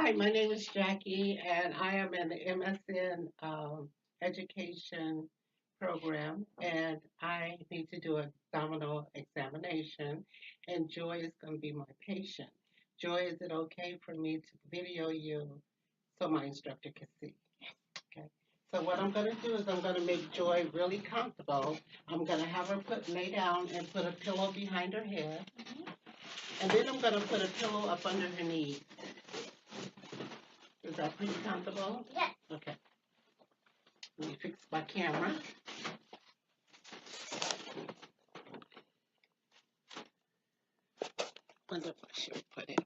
Hi, my name is Jackie, and I am in the MSN education program, and I need to do an abdominal examination, and Joy is going to be my patient. Joy, is it okay for me to video you so my instructor can see? Okay. So what I'm going to do is I'm going to make Joy really comfortable. I'm going to have her lay down and put a pillow behind her head, and then I'm going to put a pillow up under her knees. Is that pretty comfortable? Yes. Okay. Let me fix my camera. Wonder if I should put it.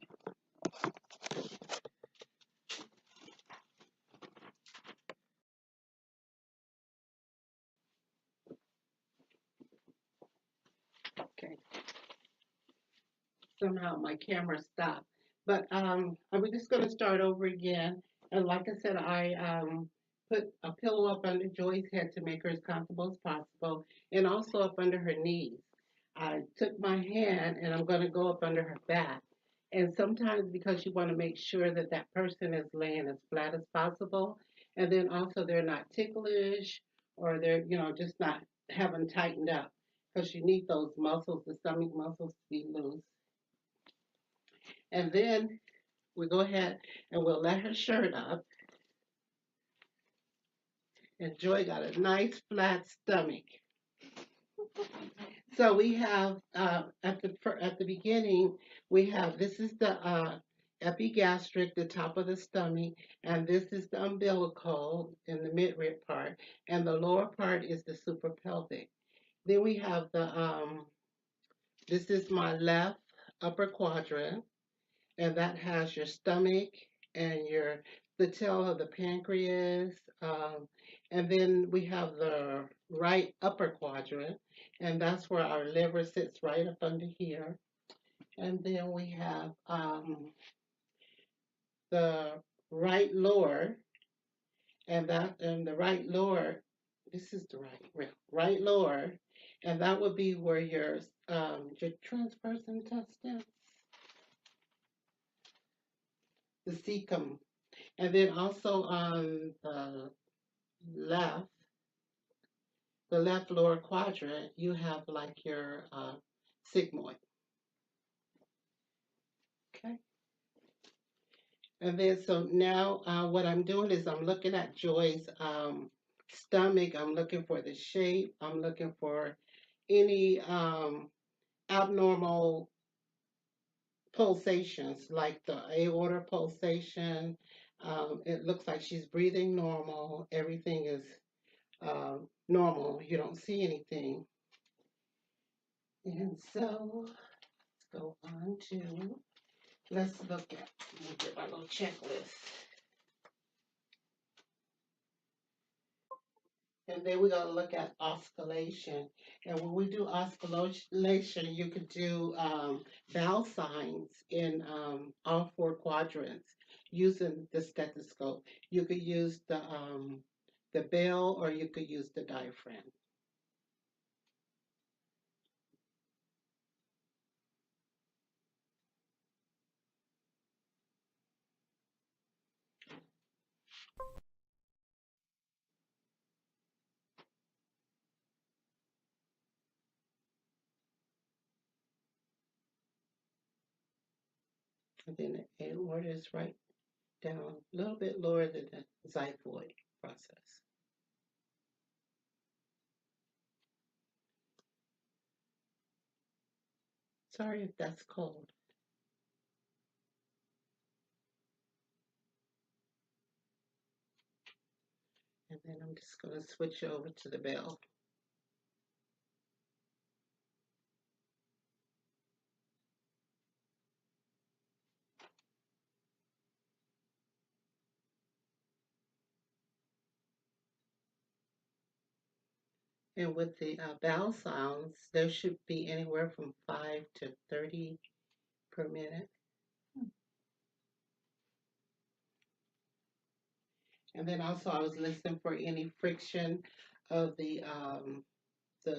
Okay. Somehow my camera stopped. But I'm just going to start over again. And like I said, I put a pillow up under Joy's head to make her as comfortable as possible, and also up under her knees. I took my hand and I'm going to go up under her back. And sometimes because you want to make sure that that person is laying as flat as possible, and then also they're not ticklish or they're, just not haven't tightened up because you need those muscles, the stomach muscles to be loose. And then we go ahead and we'll let her shirt up. And Joy got a nice flat stomach. So we have at the beginning we have this is the epigastric, the top of the stomach, and this is the umbilical in the mid-rib part, and the lower part is the suprapelvic. Then we have the this is my left upper quadrant, and that has your stomach and the tail of the pancreas. And then we have the right upper quadrant, and that's where our liver sits right up under here. And then we have the right lower, and the right lower. This is the right lower, and that would be where your transverse intestines, the cecum. And then also on left, the left lower quadrant, you have like your sigmoid. Okay. And then so now what I'm doing is I'm looking at Joy's stomach. I'm looking for the shape. I'm looking for any abnormal pulsations like the aorta pulsation. It looks like she's breathing normal. Everything is normal. You don't see anything. And so let's go on to, let's look at, let me get my little checklist. And then we're going to look at oscillation. And when we do oscillation, you could do vowel signs in all four quadrants using the stethoscope. You could use the bell or you could use the diaphragm. And then the aorta is right down a little bit lower than the xiphoid process. Sorry if that's cold. And then I'm just going to switch over to the bell. And with the vowel sounds, there should be anywhere from 5 to 30 per minute. And then also I was listening for any friction of the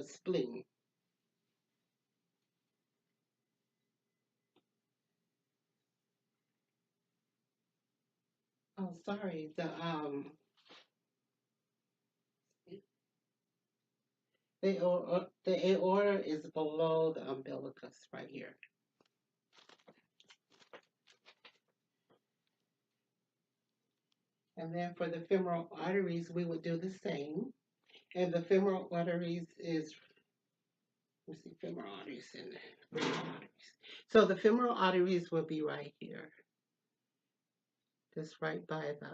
spleen. Oh, sorry. The aorta is below the umbilicus right here. And then for the femoral arteries, we would do the same. And the femoral arteries is, let me see, femoral arteries and renal arteries. So the femoral arteries will be right here, just right by the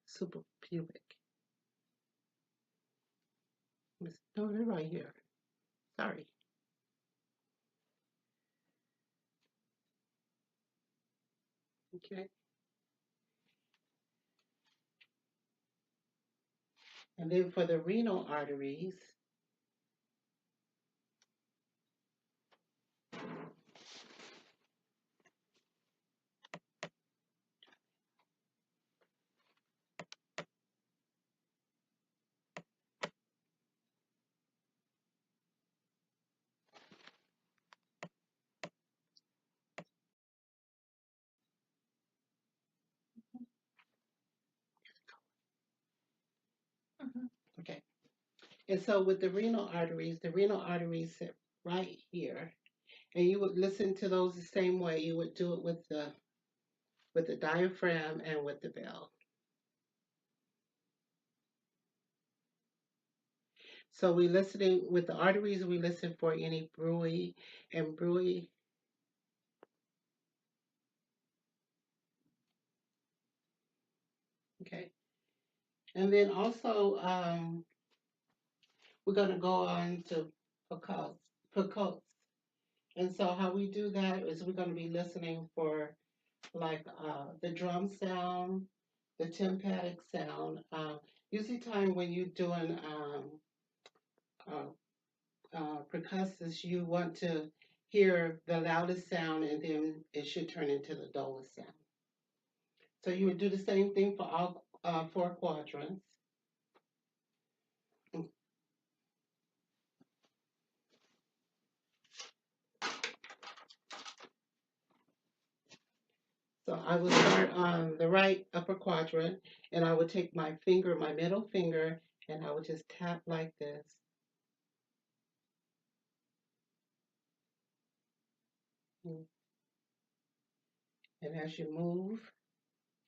suprapubic. No, they're right here. Sorry. Okay. And then for the renal arteries, okay. And so with the renal arteries sit right here. And you would listen to those the same way you would do it with the diaphragm and with the bell. So we listening with the arteries, we listen for any bruit and bruit. Okay. And then also we're gonna go on to percuss. And so how we do that is we're gonna be listening for like the drum sound, the tympanic sound. Usually time when you're doing uh, percussus, you want to hear the loudest sound and then it should turn into the dullest sound. So you would do the same thing for all four quadrants. So I will start on the right upper quadrant and I would take my finger, my middle finger, and I would just tap like this. And as you move,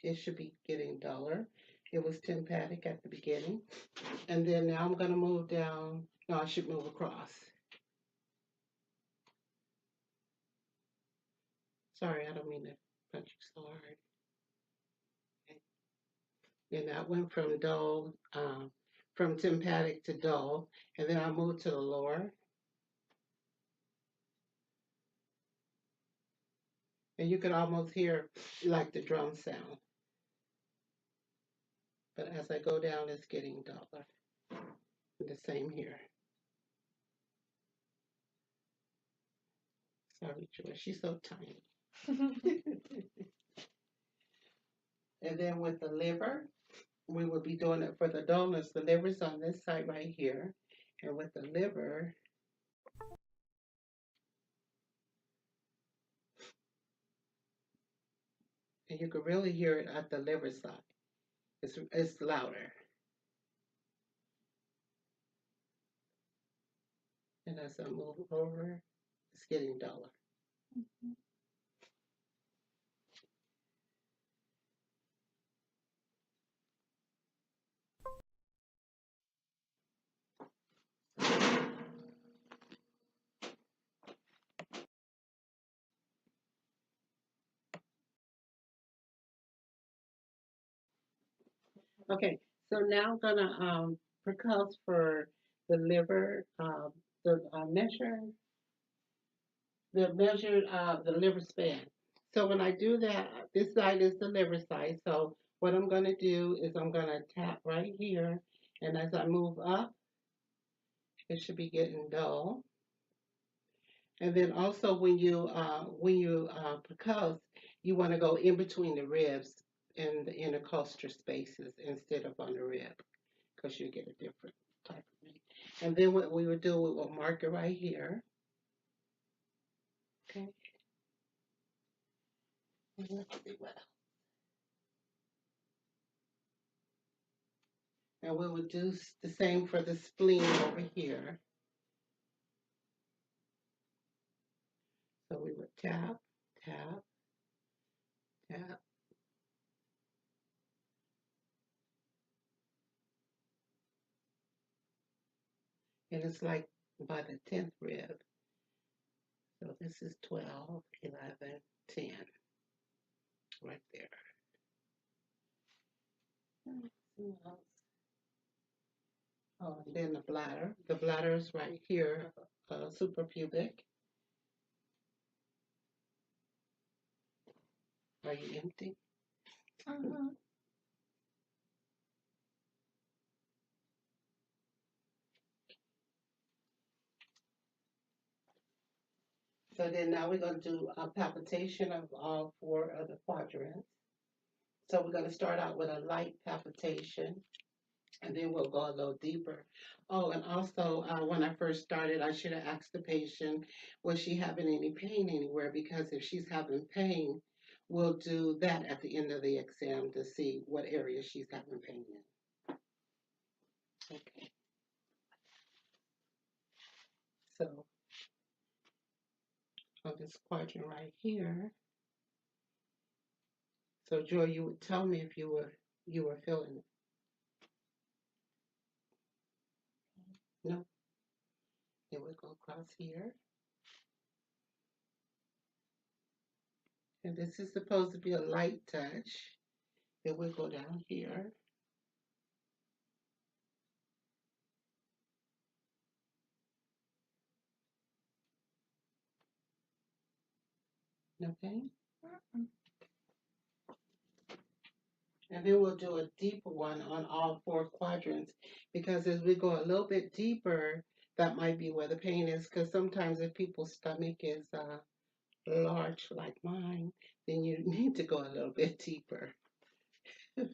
it should be getting duller. It was tympanic at the beginning. And then now I'm going to move down. No, I should move across. Sorry, I don't mean to punch you so hard. Okay. And that went from dull, from tympanic to dull. And then I moved to the lower. And you could almost hear like the drum sound. But as I go down, it's getting duller. And the same here. Sorry, Joy, she's so tiny. And then with the liver, we will be doing it for the dullness. The liver's on this side right here. And with the liver, and you can really hear it at the liver side. It's louder. And as I move over, it's getting duller. Okay, so now I'm gonna percuss for the liver, the the liver span. So when I do that, this side is the liver side. So what I'm gonna do is I'm gonna tap right here, and as I move up, it should be getting dull. And then also when you percuss, you want to go in between the ribs and the intercostal spaces instead of on the rib, because you get a different type of thing. And then what we would do, we will mark it right here. Okay. And let's see what else. And we would do the same for the spleen over here. So we would tap, tap, tap. And it's like by the 10th rib. So this is 12, 11, 10, right there. Oh, and then the bladder. The bladder is right here, suprapubic. Are you empty? Uh-huh. So then now we're going to do a palpitation of all four of the quadrants. So we're going to start out with a light palpitation, and then we'll go a little deeper. Oh, and also when I first started, I should have asked the patient, was she having any pain anywhere? Because if she's having pain, we'll do that at the end of the exam to see what area she's having pain in. Okay, so on this quadrant right here, so Joy, you would tell me if you were feeling it. No, then we'll go across here. And this is supposed to be a light touch. Then we'll go down here. Okay. And then we'll do a deeper one on all four quadrants because as we go a little bit deeper, that might be where the pain is. Because sometimes if people's stomach is large like mine, then you need to go a little bit deeper. So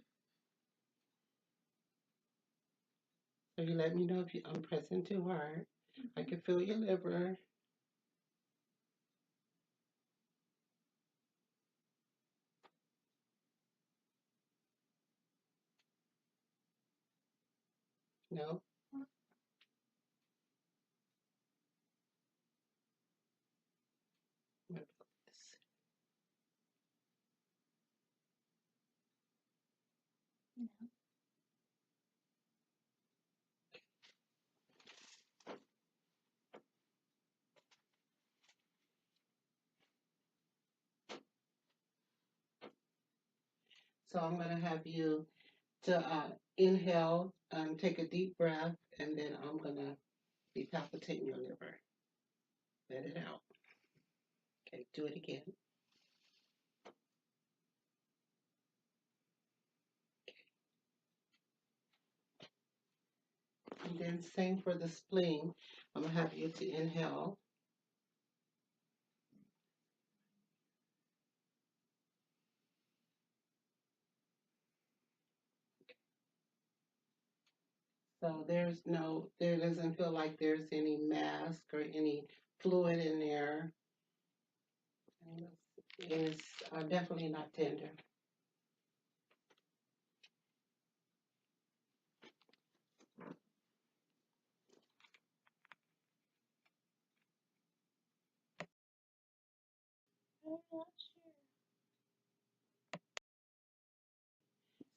you let me know if I'm pressing too hard. I can feel your liver. No. So I'm going to have you to inhale, take a deep breath, and then I'm going to be palpitating your liver. Let it out. Okay, do it again. And then same for the spleen. I'm going to have you to inhale. So there doesn't feel like there's any mass or any fluid in there. And it's definitely not tender. I'm not sure.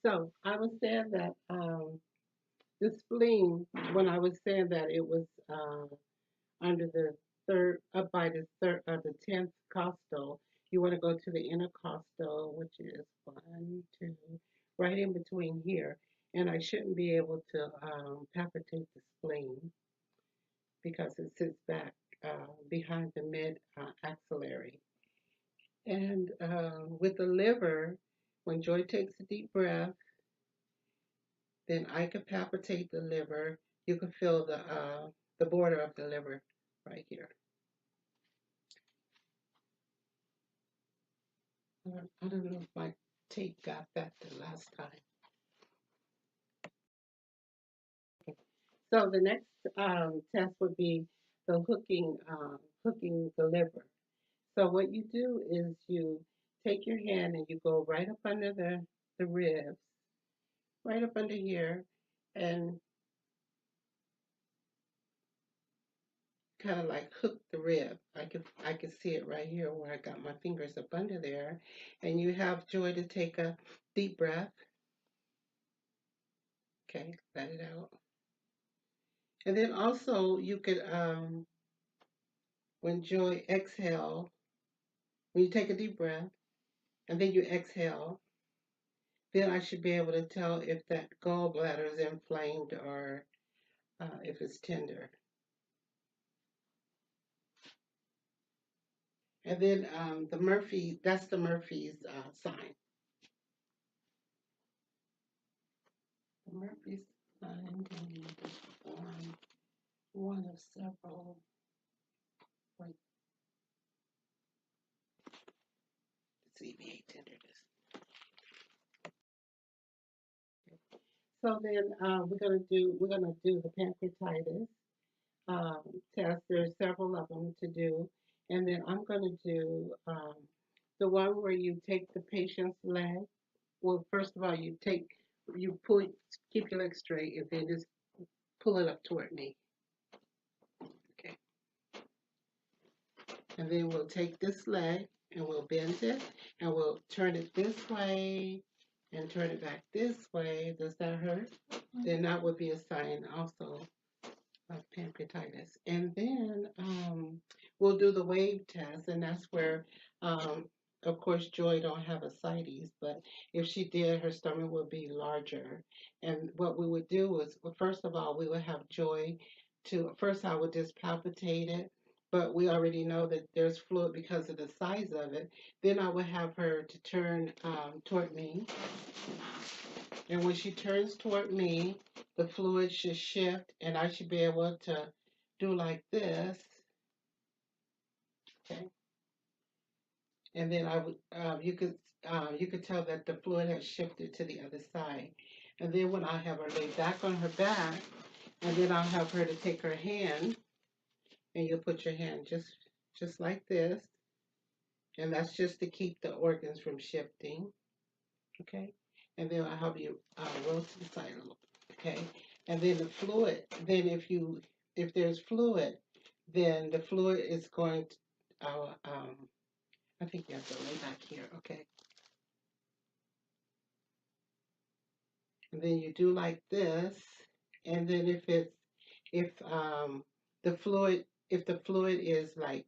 So I was saying that the spleen, when I was saying that it was under the third, up by the third, the 10th costal, you want to go to the intercostal, which is 1, 2, right in between here. And I shouldn't be able to palpitate the spleen because it sits back behind the mid axillary. And with the liver, when Joy takes a deep breath, then I can palpitate the liver. You can feel the border of the liver right here. I don't know if my tape got that the last time. So the next test would be the hooking the liver. So what you do is you take your hand and you go right up under the ribs, right up under here, and kind of like hook the rib. I could see it right here where I got my fingers up under there. And you have Joy to take a deep breath. Okay, let it out. And then also you could when Joy exhale, when you take a deep breath and then you exhale, then I should be able to tell if that gallbladder is inflamed or if it's tender. And then that's the Murphy's sign. The Murphy's sign is one of several. Like CVA tenderness. So then we're gonna do the pancreatitis test. There's several of them to do, and then I'm gonna do the one where you take the patient's leg. Well, first of all, you pull, keep your leg straight, and then just pull it up toward me. Okay, and then we'll take this leg and we'll bend it, and we'll turn it this way and turn it back this way. Does that hurt? Then that would be a sign also of pancreatitis. And then we'll do the wave test, and that's where, um, of course, Joy don't have ascites, but if she did, her stomach would be larger. And what we would do is, well, first of all, we would have Joy first I would just palpitate it, but we already know that there's fluid because of the size of it. Then I would have her to turn toward me, and when she turns toward me, the fluid should shift, and I should be able to do like this. Okay, and then you could tell that the fluid has shifted to the other side. And then when I have her lay back on her back, and then I'll have her to take her hand, and you'll put your hand just like this, and that's just to keep the organs from shifting. Okay, and then I'll have you roll to the side a little. Okay, and then the fluid. Then if there's fluid, then the fluid is going to. I think you have to lay back here. Okay, and then you do like this, and then if the fluid is like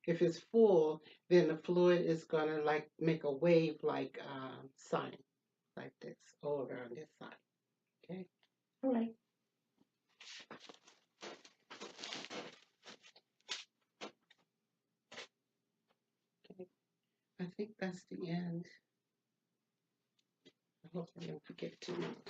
if it's full, then the fluid is gonna like make a wave like sign like this all around this side. Okay, all right. Okay. I think that's the end. I hope I didn't forget too much.